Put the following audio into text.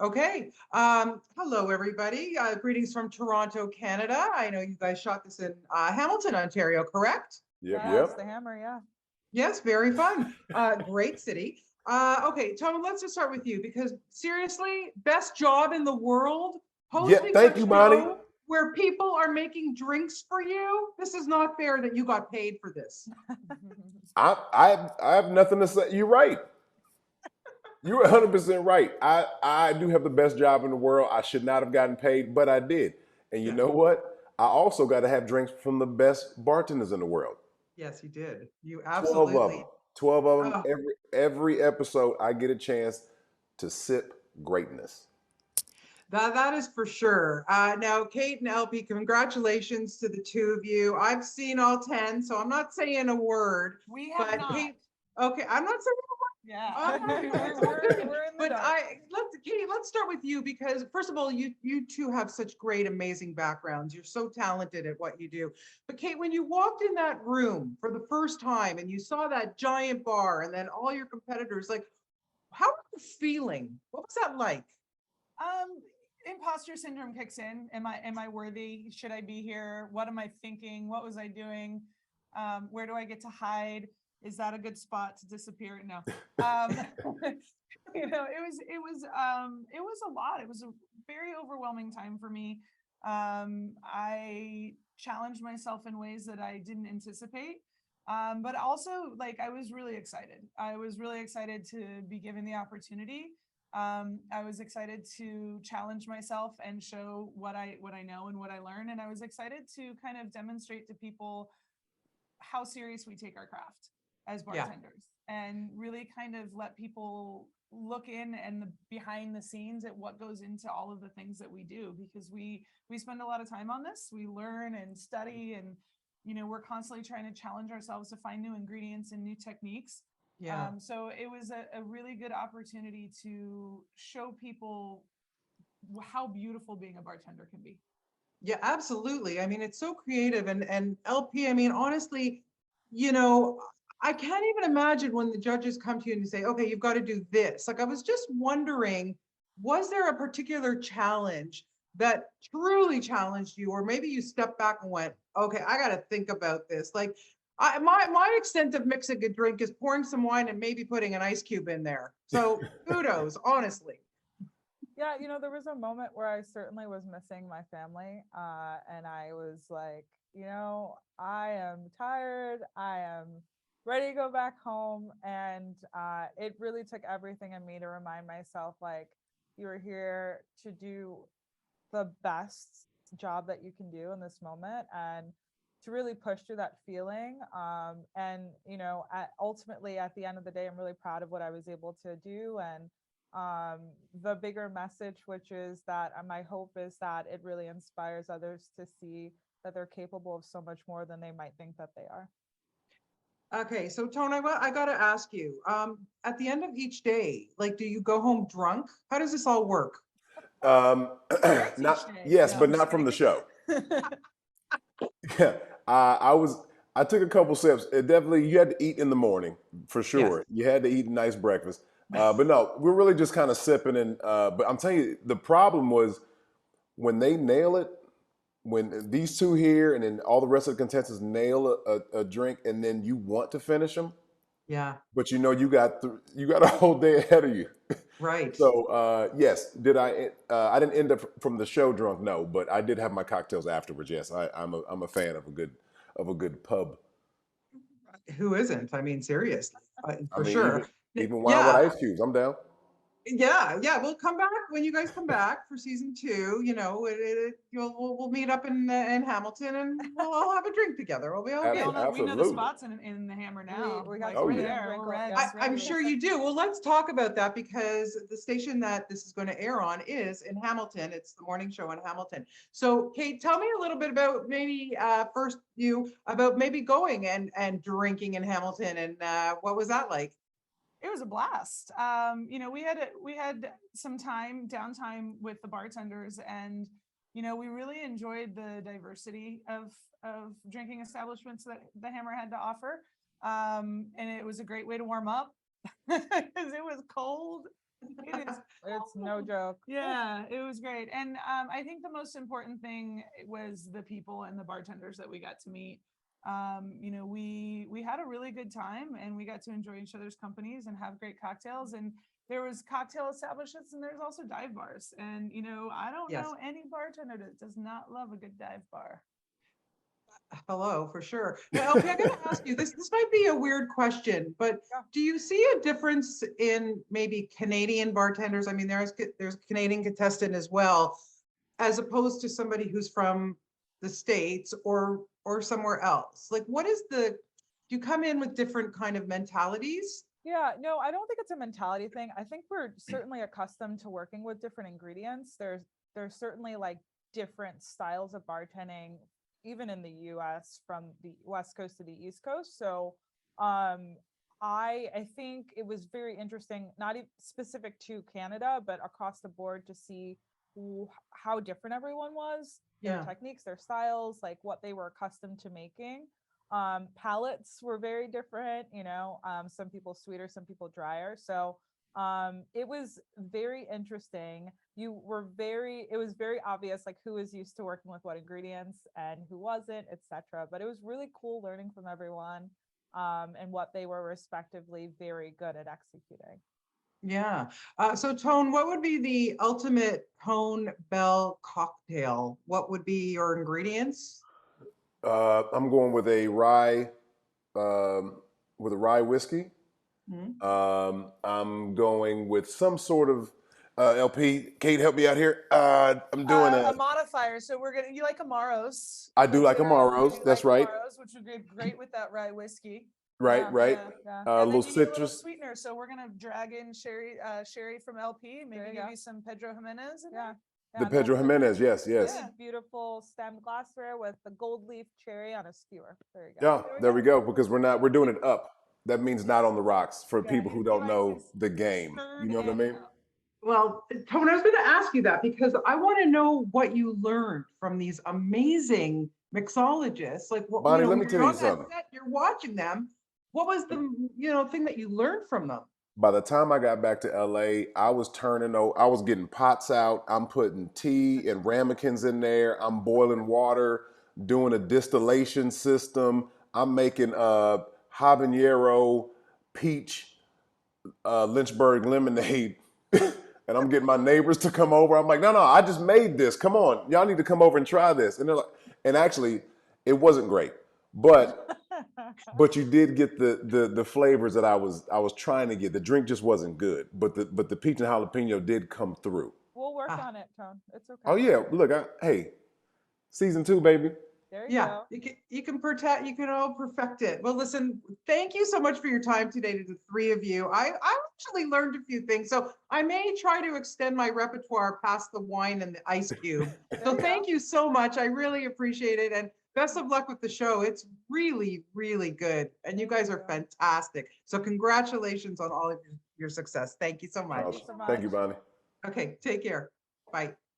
Okay. Hello, everybody. Greetings from Toronto, Canada. I know you guys shot this in Hamilton, Ontario, correct? Yep, Yes, yep. the hammer, yeah. Yes, very fun. Great city. Okay, Tony, let's just start with you because seriously, best job in the world, Yeah, hosting thank a you, Bonnie. show where people are making drinks for you. This is not fair that you got paid for this. I have nothing to say. You're right. You're 100% right. I do have the best job in the world. I should not have gotten paid, but I did. And you Yeah. know what? I also got to have drinks from the best bartenders in the world. Yes, you did. You 12 of them. absolutely. 12 of them. Oh, Every episode I get a chance to sip greatness. that is for sure. Now, Kate and LP, congratulations to the two of you. I've seen all 10, so I'm not saying a word. We have But not. Kate, okay, I'm not saying Yeah. it's all good. We're in the But dark. Katie, let's start with you because first of all, you two have such great, amazing backgrounds. You're so talented at what you do. But Kate, when you walked in that room for the first time and you saw that giant bar and then all your competitors, like, how were you feeling? What was that like? Um, Imposter syndrome kicks in. Am I worthy? Should I be here? What am I thinking? What was I doing? Where do I get to hide? Is that a good spot to disappear? No. Um, it was a lot. It was a very overwhelming time for me. I challenged myself in ways that I didn't anticipate. But also, like, I was really excited. I was really excited to be given the opportunity. I was excited to challenge myself and show what I know and what I learn. And I was excited to kind of demonstrate to people how serious we take our craft as Yeah. bartenders and really kind of let people look in and the behind the scenes at what goes into all of the things that we do, because we spend a lot of time on this. We learn and study, and we're constantly trying to challenge ourselves to find new ingredients and new techniques. Yeah. So it was a really good opportunity to show people how beautiful being a bartender can be. Yeah, absolutely. I mean, it's so creative and LP, I mean, honestly, you know, I can't even imagine when the judges come to you and say, okay, you've got to do this. Like, I was just wondering, was there a particular challenge that truly challenged you, or maybe you stepped back and went, okay, I got to think about this. Like, my extent of mixing a drink is pouring some wine and maybe putting an ice cube in there. So kudos, honestly. Yeah, there was a moment where I certainly was missing my family. And I was like, I am tired. I am ready to go back home. And it really took everything in me to remind myself, like, you are here to do the best job that you can do in this moment, and to really push through that feeling. And ultimately at the end of the day, I'm really proud of what I was able to do. And the bigger message, which is that my hope is that it really inspires others to see that they're capable of so much more than they might think that they are. Okay, so Tony, I got to ask you, at the end of each day, like, do you go home drunk? How does this all work? Um, Starts each not day. yes, No, but I'm not just from the kidding. show. Yeah, I took a couple sips. It definitely, you had to eat in the morning for Yes. sure. You had to eat a nice breakfast. But no, we're really just kind of sipping. And but I'm telling you, the problem was when they nail it. When these two here and then all the rest of the contestants nail a drink, and then you want to finish them, Yeah, but you got a whole day ahead of you. right. So yes, did I? I didn't end up from the show drunk, no, but I did have my cocktails afterwards. Yes, I'm a fan of a good pub. Who isn't? I mean, seriously, I for mean, sure. even wine with Yeah, ice cubes, I'm down. yeah. We'll come back when you guys come back for season two. We'll meet up in Hamilton and we'll all have a drink together. We'll be all We good. all know we know the Absolutely. spots in the hammer now. We got Like, Oh we're some yeah. there. We're ready. yes. I'm sure you do. Well, let's talk about that because the station that this is going to air on is in Hamilton. It's the morning show in Hamilton. So, Kate, tell me a little bit about maybe first you about maybe going and drinking in Hamilton and what was that like? It was a blast. We had some downtime with the bartenders, and we really enjoyed the diversity of drinking establishments that the Hammer had to offer. And it was a great way to warm up because it was cold. It is. It's no joke. Yeah, it was great. And I think the most important thing was the people and the bartenders that we got to meet. You know, we had a really good time and we got to enjoy each other's companies and have great cocktails. And there was cocktail establishments and there's also dive bars. And you know, I don't Yes. know any bartender that does not love a good dive bar. Hello, for sure. Now, LP, I gotta ask you, this might be a weird question, but Yeah. do you see a difference in maybe Canadian bartenders? I mean, there's a Canadian contestant as well, as opposed to somebody who's from the States or somewhere else. Like, what is do you come in with different kind of mentalities? Yeah, no, I don't think it's a mentality thing. I think we're certainly accustomed to working with different ingredients. There's certainly like different styles of bartending, even in the US from the West Coast to the East Coast. So I think it was very interesting, not specific to Canada, but across the board to see how different everyone was, their Yeah. techniques, their styles, like what they were accustomed to making. Palettes were very different, you know, some people sweeter, some people drier. So it was very interesting. It was very obvious like who was used to working with what ingredients and who wasn't, etc. But it was really cool learning from everyone and what they were respectively very good at executing. Yeah. So Tone, what would be the ultimate Tone Bell cocktail? What would be your ingredients? I'm going with a rye whiskey. Mhm. I'm going with some sort of LP. Kate, help me out here. I'm doing A modifier. So you like Amaros. I do like Which Amaros. you That's like right. Amaros, which would be great with that rye whiskey. Right, Yeah, right. yeah. A And then little you need a little citrus. sweetener. So we're gonna drag in sherry from LP. There Maybe you give go. you some Pedro Jimenez. In Yeah. The and Pedro that's a Jimenez. Yes, yes. really beautiful stemmed glassware with the gold leaf cherry on a skewer. There you go. Yeah, there we go. Because we're doing it up. That means not on the rocks for Yeah, people who he don't likes know his the game. stirred You know what I and mean? up. Well, Tone, I was going to ask you that because I want to know what you learned from these amazing mixologists. Like, what, Bonnie, let me when tell you're you on that something. set, you're watching them. What was the, thing that you learned from them? By the time I got back to LA, I was I was getting pots out. I'm putting tea and ramekins in there. I'm boiling water, doing a distillation system. I'm making habanero peach Lynchburg lemonade. And I'm getting my neighbors to come over. I'm like, no, I just made this. Come on. Y'all need to come over and try this. And they're like, and actually, it wasn't great. But you did get the flavors that I was trying to get. The drink just wasn't good, but the peach and jalapeno did come through. We'll work Ah. on it, Tone. It's okay. Oh yeah, look, hey, season 2, baby. There you Yeah, go. you can all perfect it. Well, listen, thank you so much for your time today to the three of you. I actually learned a few things, so I may try to extend my repertoire past the wine and the ice cube. So thank you so much. I really appreciate it, and best of luck with the show. It's really, really good, and you guys are fantastic. So congratulations on all of your success. Thank you so much. you so Thank you, much. Bonnie. Okay, take care. Bye.